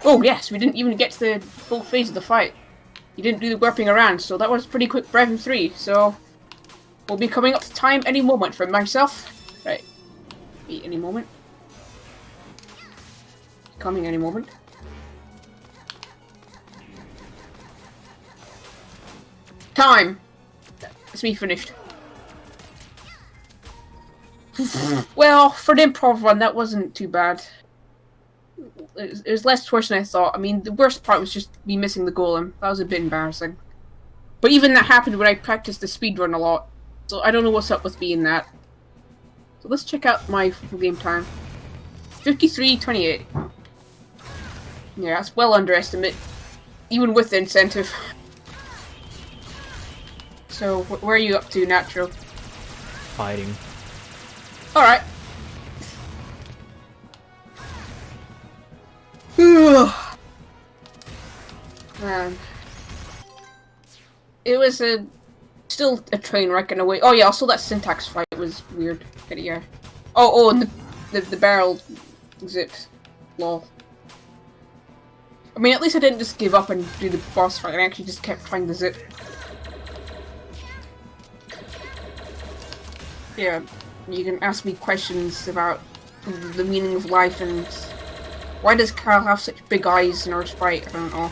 Oh yes, we didn't even get to the full phase of the fight. You didn't do the warping around, so that was pretty quick Breath in 3, so we'll be coming up to time any moment for myself. Right. Any moment. Coming any moment. Time! That's me finished. Well, for the improv run, that wasn't too bad. It was less worse than I thought. I mean, the worst part was just me missing the golem. That was a bit embarrassing. But even that happened when I practiced the speedrun a lot. So I don't know what's up with me in that. So let's check out my full game time. 53:28. Yeah, that's well underestimate. Even with the incentive. So, where are you up to, Natural? Fighting. Alright. Man. It was still a train wreck in a way. Oh yeah, also that syntax fight was weird. But yeah. Oh, and the barrel zipped. Lol. I mean, at least I didn't just give up and do the boss fight. I actually just kept trying to zip. Yeah, you can ask me questions about the meaning of life and why does Carl have such big eyes in our sprite? I don't know.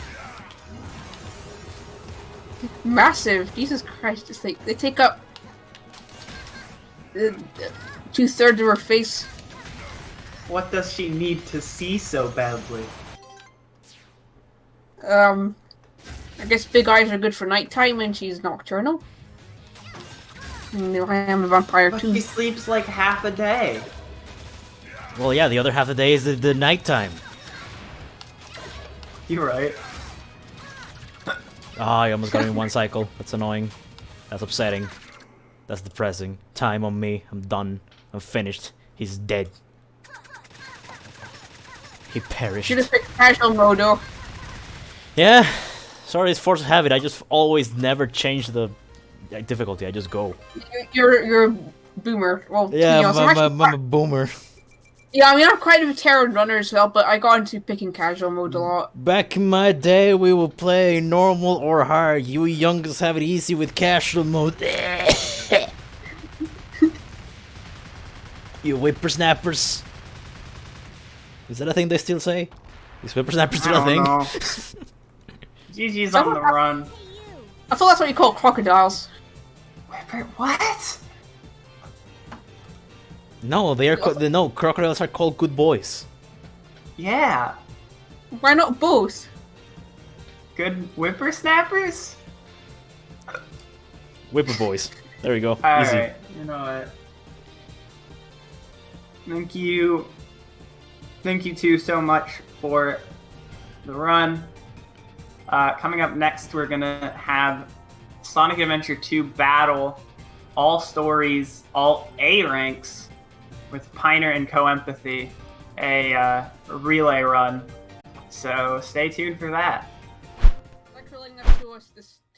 Massive, Jesus Christ! It's like they take up 2/3 of her face. What does she need to see so badly? I guess big eyes are good for nighttime, and she's nocturnal. I am a vampire But too. she sleeps like half a day. Well, yeah, the other half of the day is the nighttime. You're right. Ah, I almost got him in one cycle. That's annoying. That's upsetting. That's depressing. Time on me. I'm done. I'm finished. He's dead. He perished. Should have picked casual mode though. Yeah. Sorry, it's force of habit. I just always never change the difficulty. I just go. You're a boomer. Well, Yeah, to be honest, I'm a boomer. yeah, I mean, I'm quite a veteran runner as well, but I got into picking casual mode a lot. Back in my day, we would play normal or hard. You youngers have it easy with casual mode. You whippersnappers. Is that a thing they still say? Is whippersnappers still a thing? GG's on the run. I thought that's what you call crocodiles. What? No, they are. No, crocodiles are called good boys. Yeah. Why not both? Good whippersnappers? Whipper boys. There we go. Easy. Alright, you know what? Thank you. Thank you two so much for the run. Coming up next, we're gonna have Sonic Adventure 2 Battle, all stories, all A ranks, with Piner and Co-Empathy, a relay run. So stay tuned for that. Thanks for letting us show us this